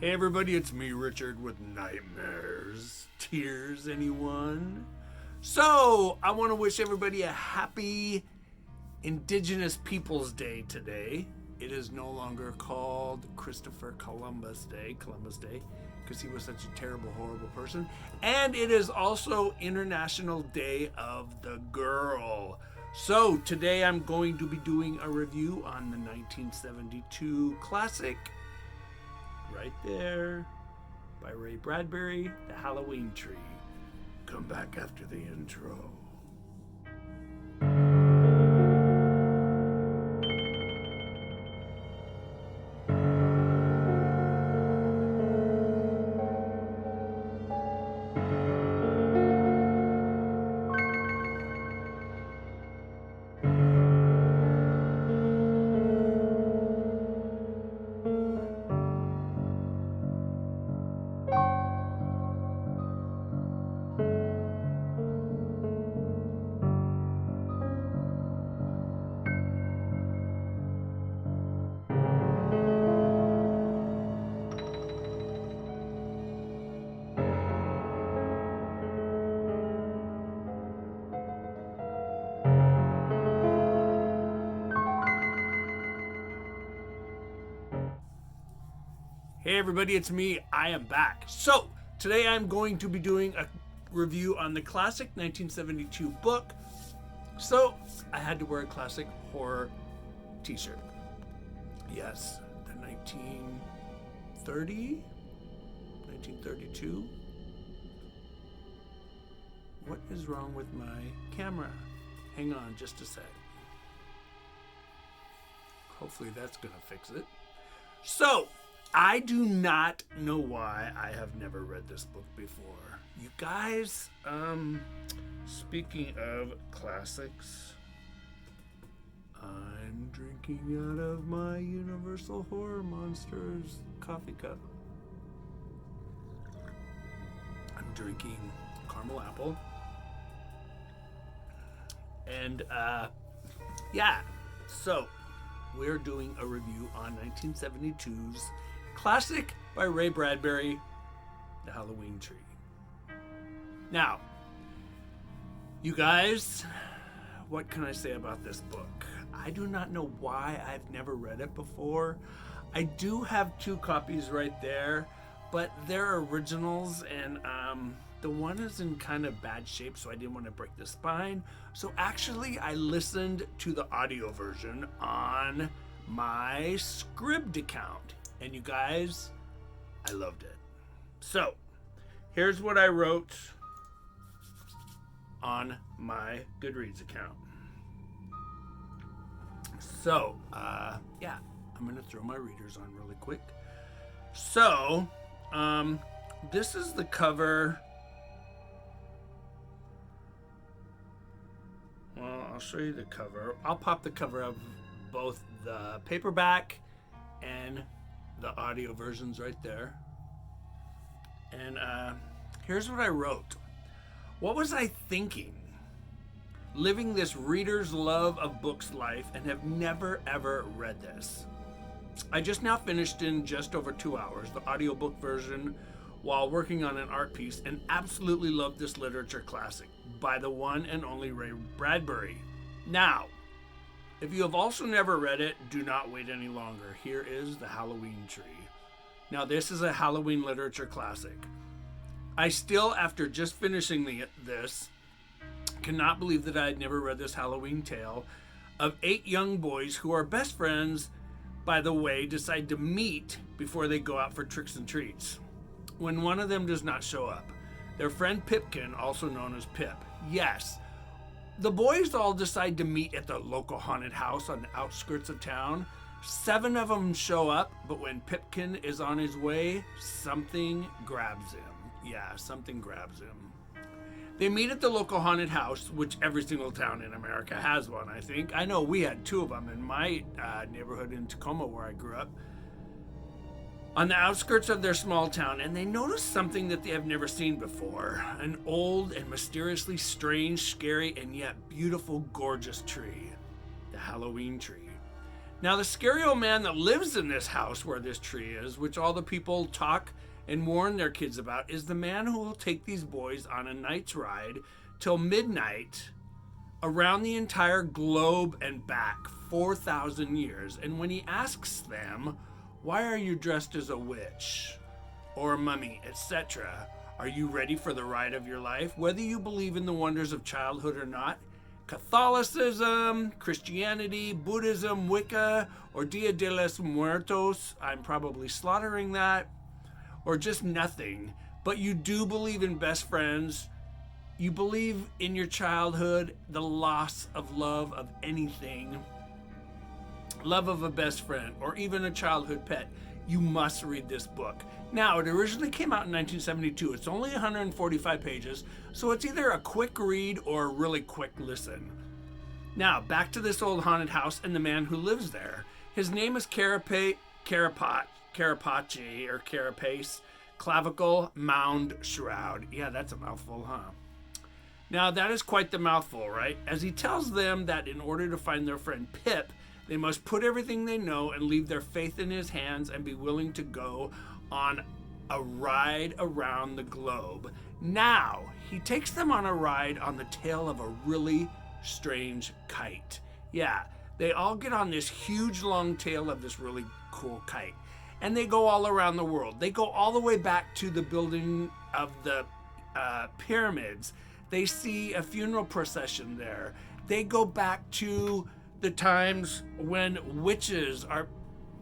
Hey everybody, it's me, Richard, with nightmares. Tears, anyone? So, I want to wish everybody a happy Indigenous Peoples Day today. It is no longer called Christopher Columbus Day, because he was such a terrible, horrible person. And it is also International Day of the Girl. So, today I'm going to be doing a review on the 1972 classic, right there, by Ray Bradbury, The Halloween Tree. Come back after the intro. Hey everybody, it's me. I am back. So, today I'm going to be doing a review on the classic 1972 book. So, I had to wear a classic horror t-shirt. Yes, the 1932? What is wrong with my camera? Hang on just a sec. Hopefully that's gonna fix it. So, I do not know why I have never read this book before. You guys, speaking of classics, I'm drinking out of my Universal Horror Monsters coffee cup. I'm drinking caramel apple. And, yeah, so we're doing a review on 1972's classic by Ray Bradbury, The Halloween Tree. Now, you guys, what can I say about this book? I do not know why I've never read it before. I do have two copies right there, but they're originals, and the one is in kind of bad shape, so I didn't want to break the spine. So actually, I listened to the audio version on my Scribd account. And you guys, I loved it. So, here's what I wrote on my Goodreads account. So, yeah, I'm going to throw my readers on really quick. So, this is the cover. Well, I'll show you the cover. I'll pop the cover of both the paperback and the audio versions right there. And here's what I wrote. What was I thinking? Living this reader's love of books life and have never ever read this. I just now finished in just over 2 hours the audiobook version while working on an art piece and absolutely loved this literature classic by the one and only Ray Bradbury. Now, if you have also never read it, do not wait any longer. Here is The Halloween Tree. Now, this is a Halloween literature classic. I still, after just finishing this, cannot believe that I had never read this Halloween tale of 8 young boys who are best friends, by the way, decide to meet before they go out for tricks and treats. When one of them does not show up, their friend Pipkin, also known as Pip, yes, the boys all decide to meet at the local haunted house on the outskirts of town. 7 of them show up, but when Pipkin is on his way, something grabs him. Yeah, something grabs him. They meet at the local haunted house, which every single town in America has one, I think. I know we had 2 of them in my neighborhood in Tacoma where I grew up. On the outskirts of their small town, and they notice something that they have never seen before. An old and mysteriously strange, scary, and yet beautiful, gorgeous tree. The Halloween tree. Now, the scary old man that lives in this house where this tree is, which all the people talk and warn their kids about, is the man who will take these boys on a night's ride till midnight around the entire globe and back, 4,000 years. And when he asks them, why are you dressed as a witch or a mummy, etc., are you ready for the ride of your life? Whether you believe in the wonders of childhood or not, Catholicism, Christianity, Buddhism, Wicca, or Dia de los Muertos, I'm probably slaughtering that, or just nothing, but you do believe in best friends, you believe in your childhood, the loss of love of anything, love of a best friend, or even a childhood pet, you must read this book. Now, it originally came out in 1972. It's only 145 pages, so it's either a quick read or a really quick listen. Now, back to this old haunted house and the man who lives there. His name is Carapace, or Carapace, Clavicle Mound Shroud. Yeah, that's a mouthful, huh? Now, that is quite the mouthful, right? As he tells them that in order to find their friend Pip, they must put everything they know and leave their faith in his hands and be willing to go on a ride around the globe. Now, he takes them on a ride on the tail of a really strange kite. Yeah, they all get on this huge long tail of this really cool kite. And they go all around the world. They go all the way back to the building of the pyramids. They see a funeral procession there. They go back to the times when witches are...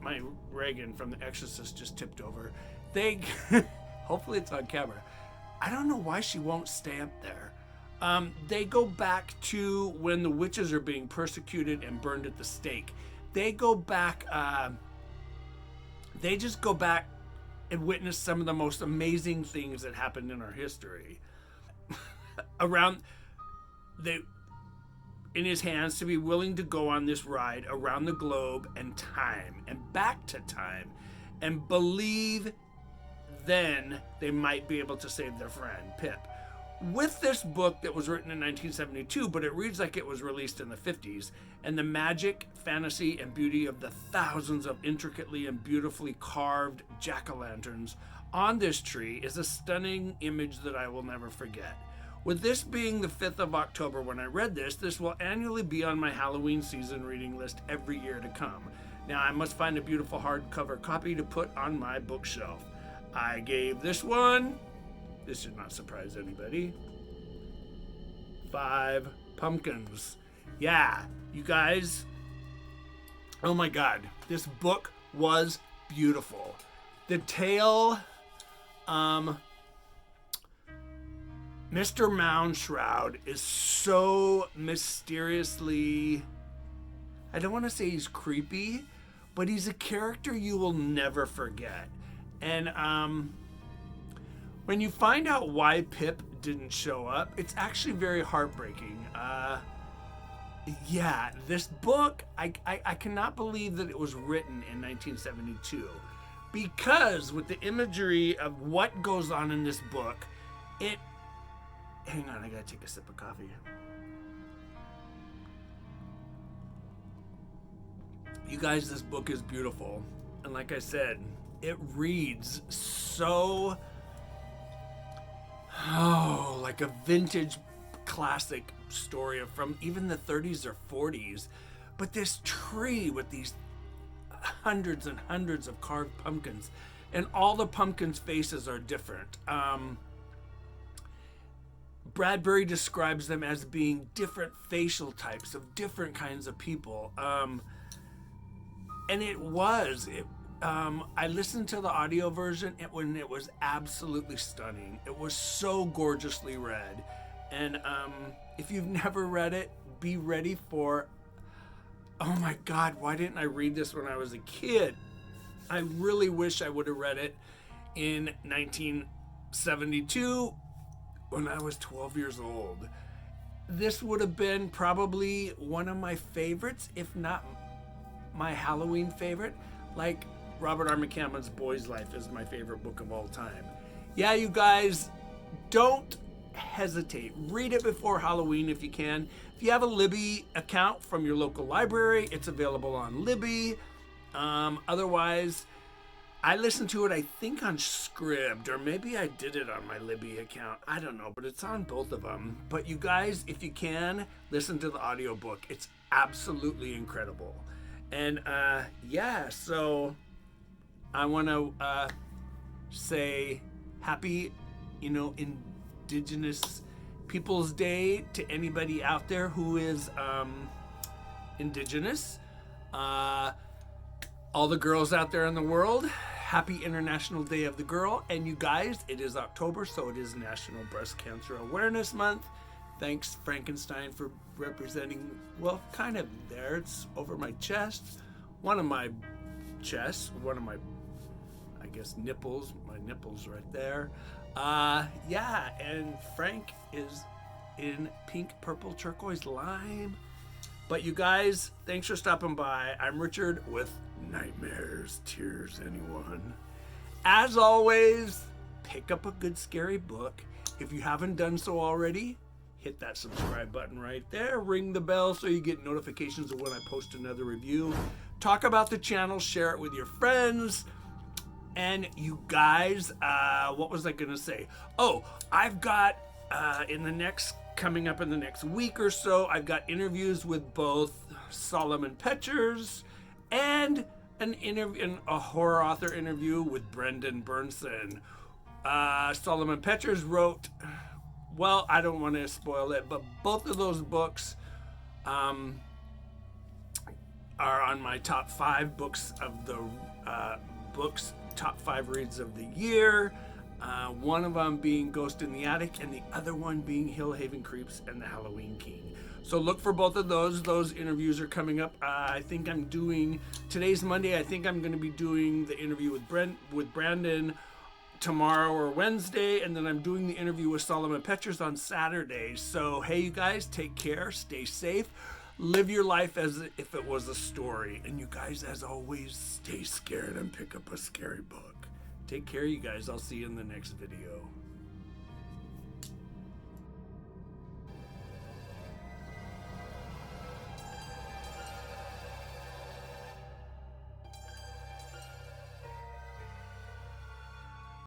My Reagan from The Exorcist just tipped over. They... Hopefully it's on camera. I don't know why she won't stay up there. They go back to when the witches are being persecuted and burned at the stake. They go back... They just go back and witness some of the most amazing things that happened in our history. In his hands, to be willing to go on this ride around the globe and time and back to time and believe then they might be able to save their friend Pip. With this book that was written in 1972, but it reads like it was released in the 50s, and the magic, fantasy, and beauty of the thousands of intricately and beautifully carved jack-o'-lanterns on this tree is a stunning image that I will never forget. With this being the 5th of October when I read this, this will annually be on my Halloween season reading list every year to come. Now I must find a beautiful hardcover copy to put on my bookshelf. I gave this one, this should not surprise anybody, 5 pumpkins. Yeah, you guys, oh my God, this book was beautiful. The tale, Mr. Mound Shroud is so mysteriously, I don't want to say he's creepy, but he's a character you will never forget. And when you find out why Pip didn't show up, it's actually very heartbreaking. Yeah, this book, I cannot believe that it was written in 1972, because with the imagery of what goes on in this book, hang on, I gotta take a sip of coffee. You guys, this book is beautiful. And like I said, it reads so, like a vintage classic story from even the 30s or 40s. But this tree with these hundreds and hundreds of carved pumpkins, and all the pumpkins' faces are different. Bradbury describes them as being different facial types of different kinds of people. And I listened to the audio version when it was absolutely stunning. It was so gorgeously read. And if you've never read it, be ready for, oh my God, why didn't I read this when I was a kid? I really wish I would have read it in 1972 when I was 12 years old. This would have been probably one of my favorites, if not my Halloween favorite. Like Robert R. McCammon's Boy's Life is my favorite book of all time. Yeah, you guys, don't hesitate. Read it before Halloween if you can. If you have a Libby account from your local library, it's available on Libby. Otherwise, I listened to it, I think, on Scribd, or maybe I did it on my Libby account. I don't know, but it's on both of them. But you guys, if you can, listen to the audiobook. It's absolutely incredible. And yeah, so I want to say happy, Indigenous Peoples Day to anybody out there who is Indigenous. All the girls out there in the world, happy International Day of the Girl. And you guys, it is October, so it is National Breast Cancer Awareness Month. Thanks, Frankenstein, for representing, well, kind of there. It's over my chest. One of my chests, one of my, I guess, nipples. My nipples right there. Yeah, and Frank is in pink, purple, turquoise, lime. But you guys, thanks for stopping by. I'm Richard with Nightmares, Tears, Anyone. As always, pick up a good scary book. If you haven't done so already, hit that subscribe button right there. Ring the bell so you get notifications of when I post another review. Talk about the channel, share it with your friends. And you guys, what was I gonna say? Oh, I've got coming up in the next week or so, I've got interviews with both Solomon Petchers and a horror author interview with Brendan Burnson. Solomon Petchers wrote, well, I don't want to spoil it, but both of those books are on my top 5 books of the top 5 reads of the year. One of them being Ghost in the Attic, and the other one being Hillhaven Creeps and the Halloween King. So look for both of those. Those interviews are coming up. I think I'm doing, today's Monday, I think I'm going to be doing the interview with Brandon tomorrow or Wednesday, and then I'm doing the interview with Solomon Petchers on Saturday. So hey, you guys, take care, stay safe, live your life as if it was a story. And you guys, as always, stay scared and pick up a scary book. Take care, you guys. I'll see you in the next video.